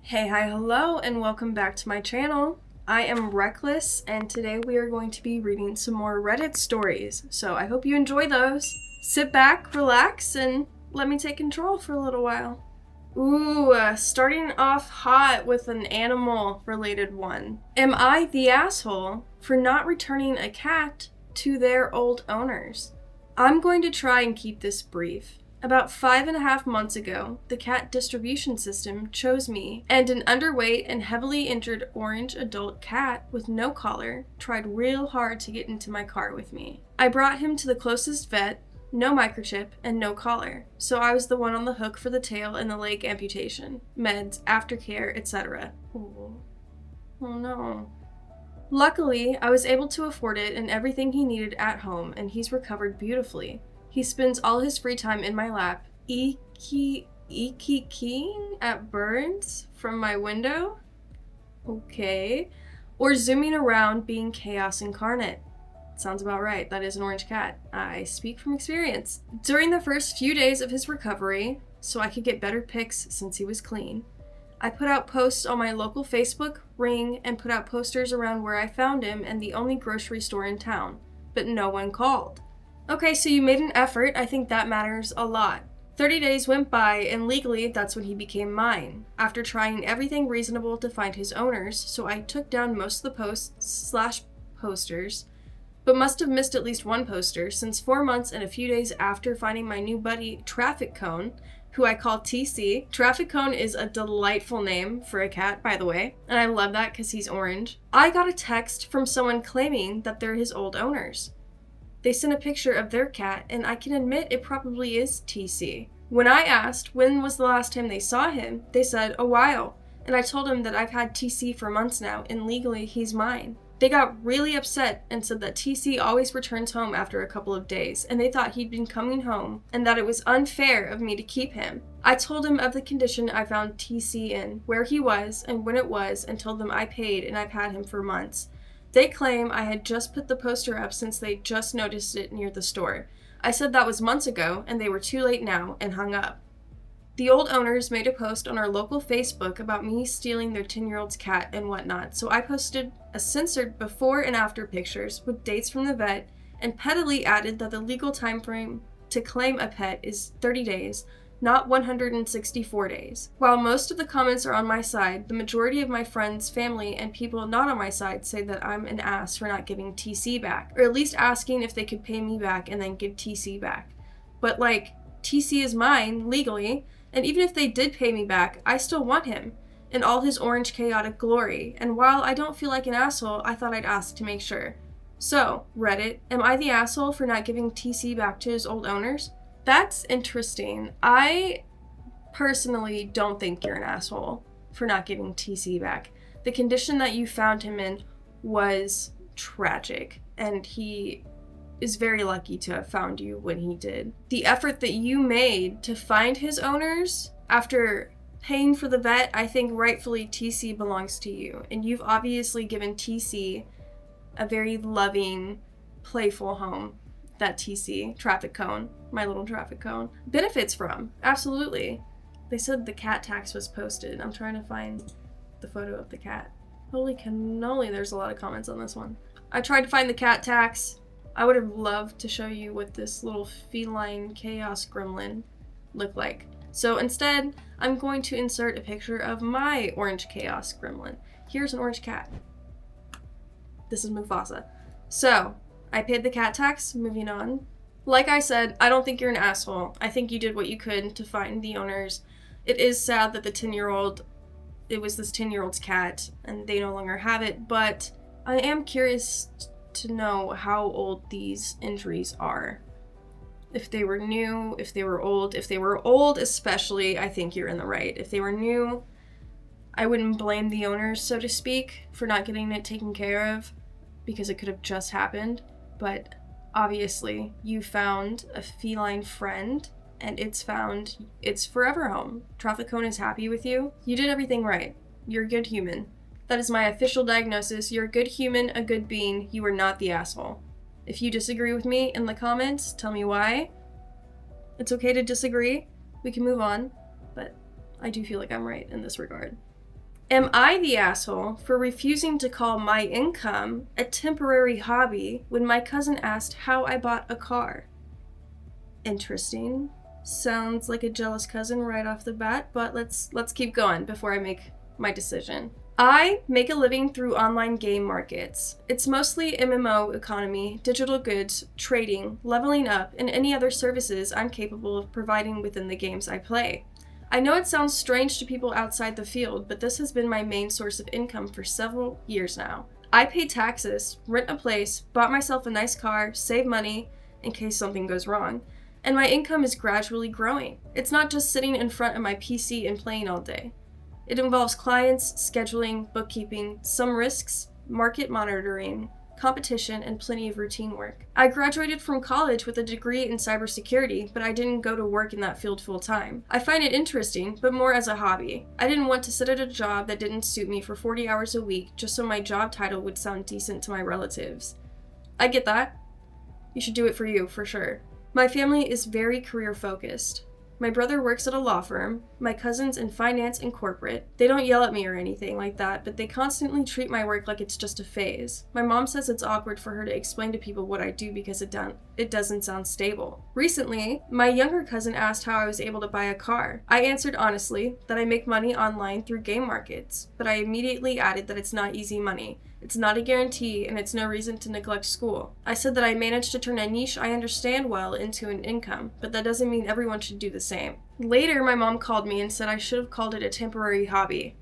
Hey, hi, hello, and welcome back to my channel. I am Reckless, and today we are going to be reading some more Reddit stories, so I hope you enjoy those. Sit back, relax, and let me take control for a little while. Ooh, starting off hot with an animal-related one. Am I the asshole for not returning a cat to their old owners? I'm going to try and keep this brief. About 5.5 months ago, the cat distribution system chose me, and an underweight and heavily injured orange adult cat with no collar tried real hard to get into my car with me. I brought him to the closest vet, no microchip, and no collar, so I was the one on the hook for the tail and the leg amputation, meds, aftercare, etc. Oh no. Luckily, I was able to afford it and everything he needed at home, and he's recovered beautifully. He spends all his free time in my lap, keying at birds from my window? Okay. Or zooming around being chaos incarnate. Sounds about right, that is an orange cat. I speak from experience. During the first few days of his recovery, so I could get better pics since he was clean, I put out posts on my local Facebook, Ring, and put out posters around where I found him and the only grocery store in town, but no one called. Okay, so you made an effort. I think that matters a lot. 30 days went by, and legally, that's when he became mine. After trying everything reasonable to find his owners, so I took down most of the posts/posters, but must have missed at least one poster, since 4 months and a few days after finding my new buddy, Traffic Cone, who I call TC. Traffic Cone is a delightful name for a cat, by the way, and I love that because he's orange. I got a text from someone claiming that they're his old owners. They sent a picture of their cat, and I can admit it probably is TC. When I asked when was the last time they saw him, they said a while, and I told them that I've had TC for months now, and legally he's mine. They got really upset and said that TC always returns home after a couple of days, and they thought he'd been coming home, and that it was unfair of me to keep him. I told him of the condition I found TC in, where he was, and when it was, and told them I paid and I've had him for months. They claim I had just put the poster up since they just noticed it near the store. I said that was months ago, and they were too late now, and hung up. The old owners made a post on our local Facebook about me stealing their 10-year-old's cat and whatnot, so I posted a censored before and after pictures with dates from the vet, and pettily added that the legal time frame to claim a pet is 30 days, not 164 days. While most of the comments are on my side, the majority of my friends, family, and people not on my side say that I'm an ass for not giving TC back, or at least asking if they could pay me back and then give TC back. But TC is mine, legally, and even if they did pay me back, I still want him, in all his orange chaotic glory, and while I don't feel like an asshole, I thought I'd ask to make sure. So, Reddit, am I the asshole for not giving TC back to his old owners? That's interesting. I personally don't think you're an asshole for not giving TC back. The condition that you found him in was tragic, and he is very lucky to have found you when he did. The effort that you made to find his owners after paying for the vet, I think rightfully TC belongs to you, and you've obviously given TC a very loving, playful home. That TC, Traffic Cone, my little Traffic Cone, benefits from. Absolutely. They said the cat tax was posted. I'm trying to find the photo of the cat. Holy cannoli, there's a lot of comments on this one. I tried to find the cat tax. I would have loved to show you what this little feline chaos gremlin looked like. So instead, I'm going to insert a picture of my orange chaos gremlin. Here's an orange cat. This is Mufasa. So, I paid the cat tax, moving on. Like I said, I don't think you're an asshole. I think you did what you could to find the owners. It is sad that it was this 10-year-old's cat, and they no longer have it, but I am curious to know how old these injuries are. If they were new, if they were old. If they were old especially, I think you're in the right. If they were new, I wouldn't blame the owners, so to speak, for not getting it taken care of, because it could have just happened. But obviously, you found a feline friend, and it's found its forever home. Traffic Cone is happy with you. You did everything right. You're a good human. That is my official diagnosis. You're a good human, a good being. You are not the asshole. If you disagree with me in the comments, tell me why. It's okay to disagree. We can move on, but I do feel like I'm right in this regard. Am I the asshole for refusing to call my income a temporary hobby when my cousin asked how I bought a car? Interesting. Sounds like a jealous cousin right off the bat, but let's keep going before I make my decision. I make a living through online game markets. It's mostly MMO economy, digital goods, trading, leveling up, and any other services I'm capable of providing within the games I play. I know it sounds strange to people outside the field, but this has been my main source of income for several years now. I pay taxes, rent a place, bought myself a nice car, save money in case something goes wrong, and my income is gradually growing. It's not just sitting in front of my PC and playing all day. It involves clients, scheduling, bookkeeping, some risks, market monitoring, competition, and plenty of routine work. I graduated from college with a degree in cybersecurity, but I didn't go to work in that field full time. I find it interesting, but more as a hobby. I didn't want to sit at a job that didn't suit me for 40 hours a week just so my job title would sound decent to my relatives. I get that. You should do it for you, for sure. My family is very career focused. My brother works at a law firm, my cousin's in finance and corporate. They don't yell at me or anything like that, but they constantly treat my work like it's just a phase. My mom says it's awkward for her to explain to people what I do because it doesn't sound stable. Recently, my younger cousin asked how I was able to buy a car. I answered honestly that I make money online through game markets, but I immediately added that it's not easy money. It's not a guarantee, and it's no reason to neglect school. I said that I managed to turn a niche I understand well into an income, but that doesn't mean everyone should do the same. Later, my mom called me and said I should have called it a temporary hobby.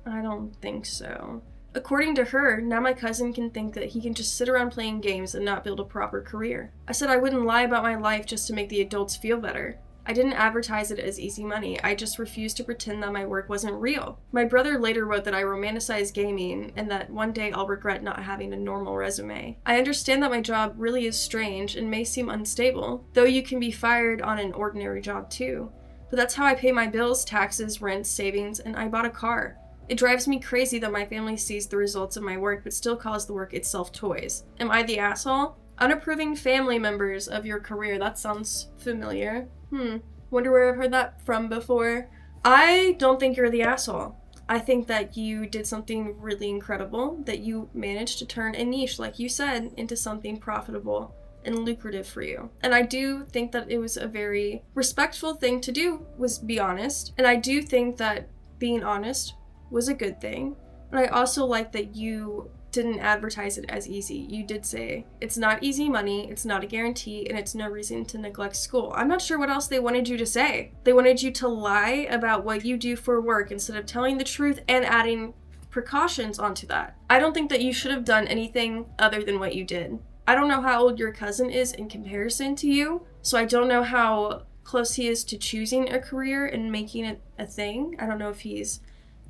I don't think so. According to her, now my cousin can think that he can just sit around playing games and not build a proper career. I said I wouldn't lie about my life just to make the adults feel better. I didn't advertise it as easy money. I just refused to pretend that my work wasn't real. My brother later wrote that I romanticize gaming and that one day I'll regret not having a normal resume. I understand that my job really is strange and may seem unstable, though you can be fired on an ordinary job too. But that's how I pay my bills, taxes, rent, savings, and I bought a car. It drives me crazy that my family sees the results of my work but still calls the work itself toys. Am I the asshole? Unapproving family members of your career. That sounds familiar. Wonder where I've heard that from before. I don't think you're the asshole. I think that you did something really incredible, that you managed to turn a niche, like you said, into something profitable and lucrative for you. And I do think that it was a very respectful thing to do, was be honest. And I do think that being honest was a good thing. And I also like that you didn't advertise it as easy. You did say it's not easy money, it's not a guarantee, and it's no reason to neglect school. I'm not sure what else they wanted you to say. They wanted you to lie about what you do for work instead of telling the truth and adding precautions onto that. I don't think that you should have done anything other than what you did. I don't know how old your cousin is in comparison to you, so I don't know how close he is to choosing a career and making it a thing. I don't know if he's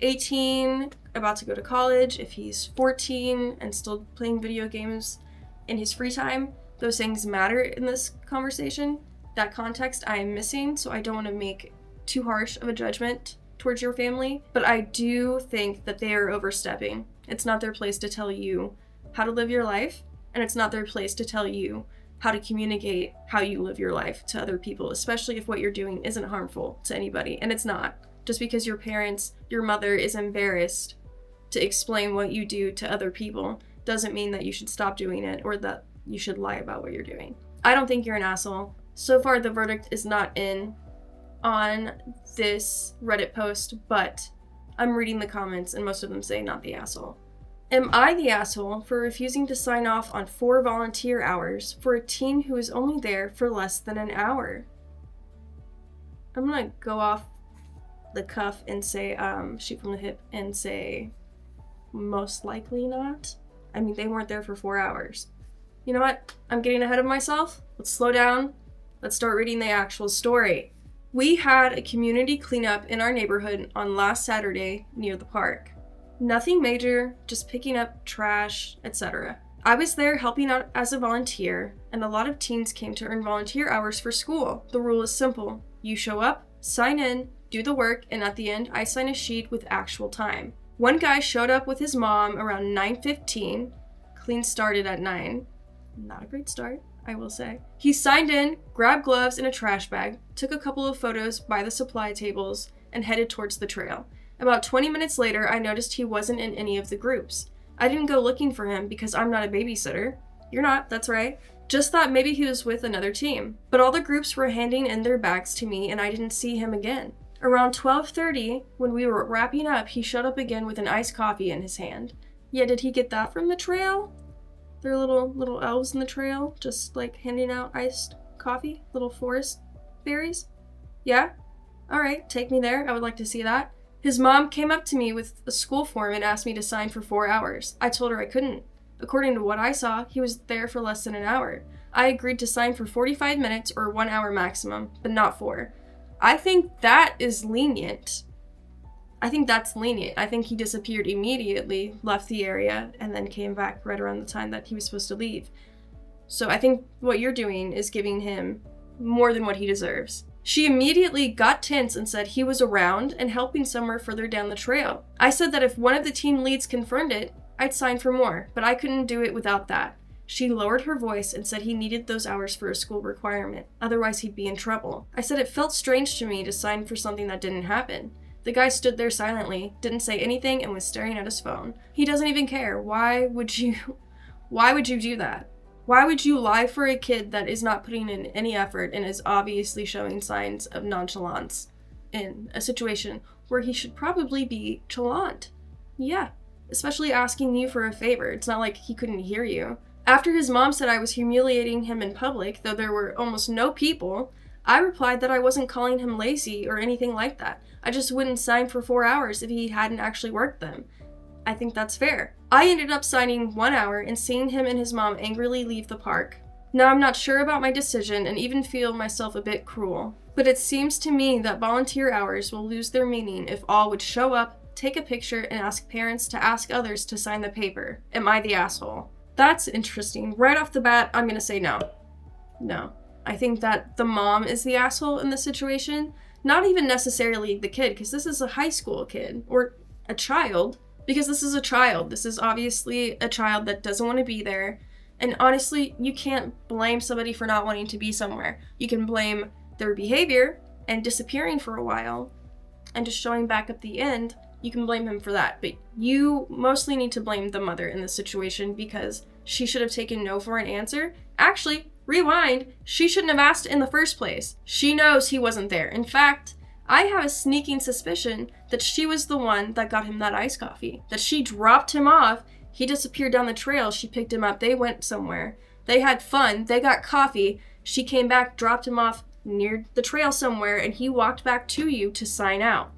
18, about to go to college, if he's 14 and still playing video games in his free time. Those things matter in this conversation. That context I am missing, so I don't want to make too harsh of a judgment towards your family, but I do think that they are overstepping. It's not their place to tell you how to live your life, and it's not their place to tell you how to communicate how you live your life to other people, especially if what you're doing isn't harmful to anybody, and it's not. Just because your parents, your mother is embarrassed to explain what you do to other people doesn't mean that you should stop doing it or that you should lie about what you're doing. I don't think you're an asshole. So far, the verdict is not in on this Reddit post, but I'm reading the comments and most of them say not the asshole. Am I the asshole for refusing to sign off on 4 volunteer hours for a teen who is only there for less than an hour? I'm gonna go off the cuff and say, shoot from the hip and say, most likely not. I mean, they weren't there for 4 hours. You know what? I'm getting ahead of myself. Let's slow down. Let's start reading the actual story. We had a community cleanup in our neighborhood on last Saturday near the park. Nothing major, just picking up trash, etc. I was there helping out as a volunteer, and a lot of teens came to earn volunteer hours for school. The rule is simple. You show up, sign in, do the work, and at the end, I sign a sheet with actual time. One guy showed up with his mom around 9:15. Clean started at 9. Not a great start, I will say. He signed in, grabbed gloves and a trash bag, took a couple of photos by the supply tables, and headed towards the trail. About 20 minutes later, I noticed he wasn't in any of the groups. I didn't go looking for him because I'm not a babysitter. You're not, that's right. Just thought maybe he was with another team. But all the groups were handing in their bags to me and I didn't see him again. Around 12:30, when we were wrapping up, he showed up again with an iced coffee in his hand. Yeah, did he get that from the trail? There are little elves in the trail, just like handing out iced coffee, little forest berries. Yeah? Alright, take me there. I would like to see that. His mom came up to me with a school form and asked me to sign for 4 hours. I told her I couldn't. According to what I saw, he was there for less than an hour. I agreed to sign for 45 minutes or 1 hour maximum, but not 4. I think that is lenient. I think that's lenient. I think he disappeared immediately, left the area, and then came back right around the time that he was supposed to leave. So I think what you're doing is giving him more than what he deserves. She immediately got tense and said he was around and helping somewhere further down the trail. I said that if one of the team leads confirmed it, I'd sign for more, but I couldn't do it without that. She lowered her voice and said he needed those hours for a school requirement, otherwise he'd be in trouble. I said it felt strange to me to sign for something that didn't happen. The guy stood there silently, didn't say anything, and was staring at his phone. He doesn't even care. Why would you do that? Why would you lie for a kid that is not putting in any effort and is obviously showing signs of nonchalance in a situation where he should probably be chalant? Yeah, especially asking you for a favor. It's not like he couldn't hear you. After his mom said I was humiliating him in public, though there were almost no people, I replied that I wasn't calling him lazy or anything like that. I just wouldn't sign for 4 hours if he hadn't actually worked them. I think that's fair. I ended up signing 1 hour and seeing him and his mom angrily leave the park. Now I'm not sure about my decision and even feel myself a bit cruel, but it seems to me that volunteer hours will lose their meaning if all would show up, take a picture, and ask parents to ask others to sign the paper. Am I the asshole? That's interesting. Right off the bat, I'm gonna say no. No. I think that the mom is the asshole in this situation. Not even necessarily the kid, because this is a high school kid, or a child, because this is a child. This is obviously a child that doesn't want to be there. And honestly, you can't blame somebody for not wanting to be somewhere. You can blame their behavior and disappearing for a while and just showing back at the end. You can blame him for that. But you mostly need to blame the mother in this situation because she should have taken no for an answer. Actually, rewind, she shouldn't have asked in the first place. She knows he wasn't there. In fact, I have a sneaking suspicion that she was the one that got him that iced coffee. That she dropped him off, he disappeared down the trail, she picked him up, they went somewhere. They had fun, they got coffee, she came back, dropped him off near the trail somewhere, and he walked back to you to sign out.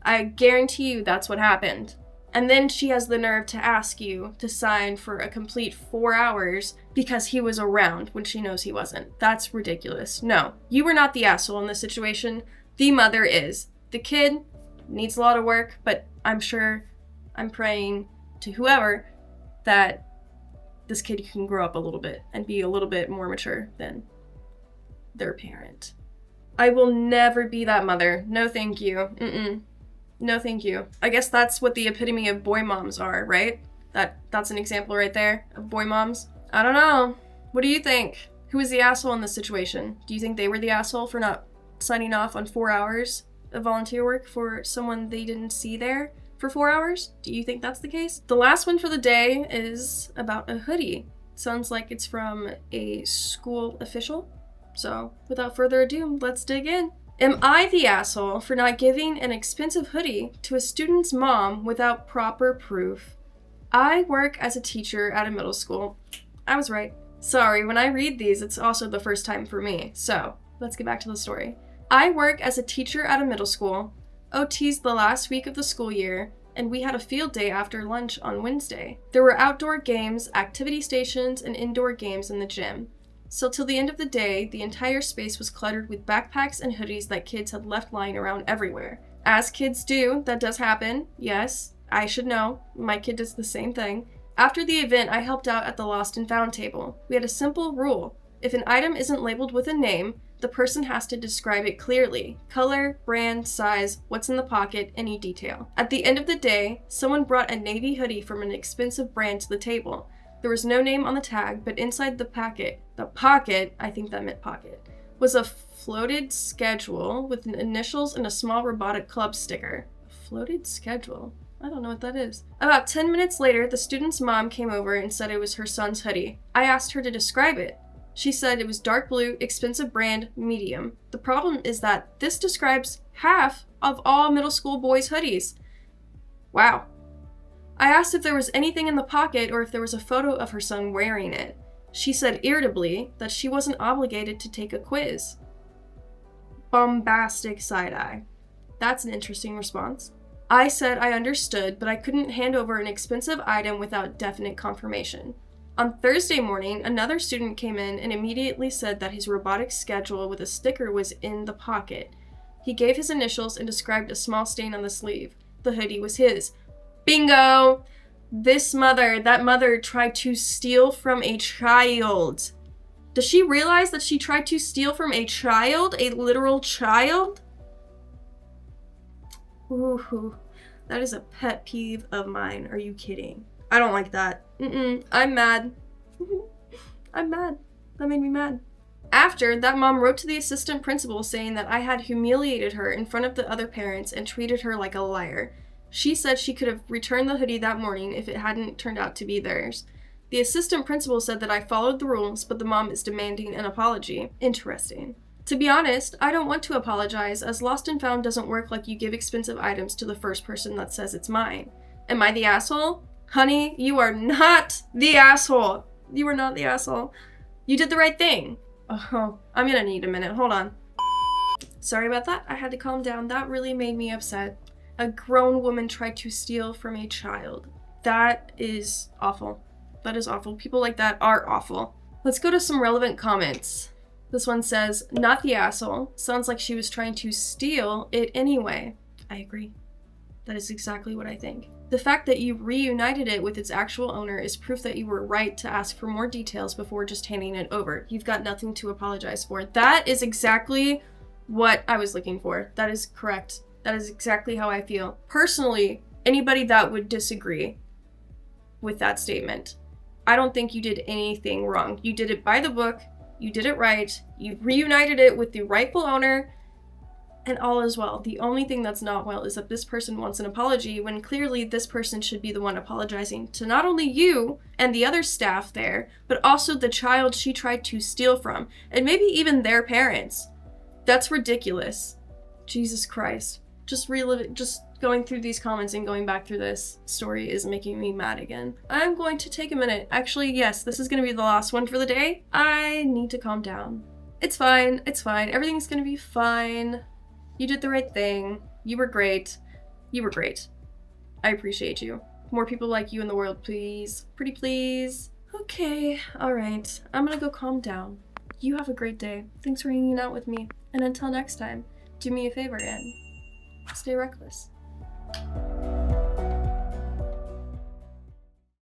I guarantee you that's what happened. And then she has the nerve to ask you to sign for a complete 4 hours because he was around when she knows he wasn't. That's ridiculous. No, you were not the asshole in this situation. The mother is. The kid needs a lot of work, but I'm praying to whoever that this kid can grow up a little bit and be a little bit more mature than their parent. I will never be that mother. No, thank you. No, thank you. I guess that's what the epitome of boy moms are, right? That's an example right there of boy moms. I don't know. What do you think? Who was the asshole in this situation? Do you think they were the asshole for not signing off on 4 hours of volunteer work for someone they didn't see there for 4 hours? Do you think that's the case? The last one for the day is about a hoodie. Sounds like it's from a school official. So without further ado, let's dig in. Am I the asshole for not giving an expensive hoodie to a student's mom without proper proof? I work as a teacher at a middle school. I was right. Sorry, when I read these, it's also the first time for me. So let's get back to the story. I work as a teacher at a middle school. OT's the last week of the school year, and we had a field day after lunch on Wednesday. There were outdoor games, activity stations, and indoor games in the gym. So till the end of the day, the entire space was cluttered with backpacks and hoodies that kids had left lying around everywhere. As kids do, that does happen. Yes, I should know. My kid does the same thing. After the event, I helped out at the lost and found table. We had a simple rule. If an item isn't labeled with a name, the person has to describe it clearly. Color, brand, size, what's in the pocket, any detail. At the end of the day, someone brought a navy hoodie from an expensive brand to the table. There was no name on the tag, but inside the pocket, I think that meant pocket, was a floated schedule with initials and a small robotic club sticker. Floated schedule? I don't know what that is. About 10 minutes later, the student's mom came over and said it was her son's hoodie. I asked her to describe it. She said it was dark blue, expensive brand, medium. The problem is that this describes half of all middle school boys' hoodies. Wow. I asked if there was anything in the pocket or if there was a photo of her son wearing it. She said irritably that she wasn't obligated to take a quiz. Bombastic side-eye. That's an interesting response. I said I understood, but I couldn't hand over an expensive item without definite confirmation. On Thursday morning, another student came in and immediately said that his robotic schedule with a sticker was in the pocket. He gave his initials and described a small stain on the sleeve. The hoodie was his. Bingo! That mother tried to steal from a child. Does she realize that she tried to steal from a child? A literal child? Ooh, that is a pet peeve of mine. Are you kidding? I don't like that. I'm mad. I'm mad. That made me mad. After, that mom wrote to the assistant principal saying that I had humiliated her in front of the other parents and treated her like a liar. She said she could have returned the hoodie that morning if it hadn't turned out to be theirs. The assistant principal said that I followed the rules, but the mom is demanding an apology. Interesting. To be honest, I don't want to apologize, as Lost and Found doesn't work like you give expensive items to the first person that says it's mine. Am I the asshole? Honey, you are not the asshole. You are not the asshole. You did the right thing. Oh, I'm gonna need a minute. Hold on. Sorry about that. I had to calm down. That really made me upset. A grown woman tried to steal from a child. That is awful. That is awful. People like that are awful. Let's go to some relevant comments. This one says, not the asshole. Sounds like she was trying to steal it anyway. I agree. That is exactly what I think. The fact that you reunited it with its actual owner is proof that you were right to ask for more details before just handing it over. You've got nothing to apologize for. That is exactly what I was looking for. That is correct. That is exactly how I feel. Personally, anybody that would disagree with that statement, I don't think you did anything wrong. You did it by the book. You did it right. You reunited it with the rightful owner, and all is well. The only thing that's not well is that this person wants an apology when clearly this person should be the one apologizing to not only you and the other staff there, but also the child she tried to steal from, and maybe even their parents. That's ridiculous. Jesus Christ. Just going through these comments and going back through this story is making me mad again. I'm going to take a minute. Actually, yes, this is going to be the last one for the day. I need to calm down. It's fine. It's fine. Everything's going to be fine. You did the right thing. You were great. You were great. I appreciate you. More people like you in the world, please. Pretty please. Okay. All right. I'm going to go calm down. You have a great day. Thanks for hanging out with me. And until next time, do me a favor and stay reckless.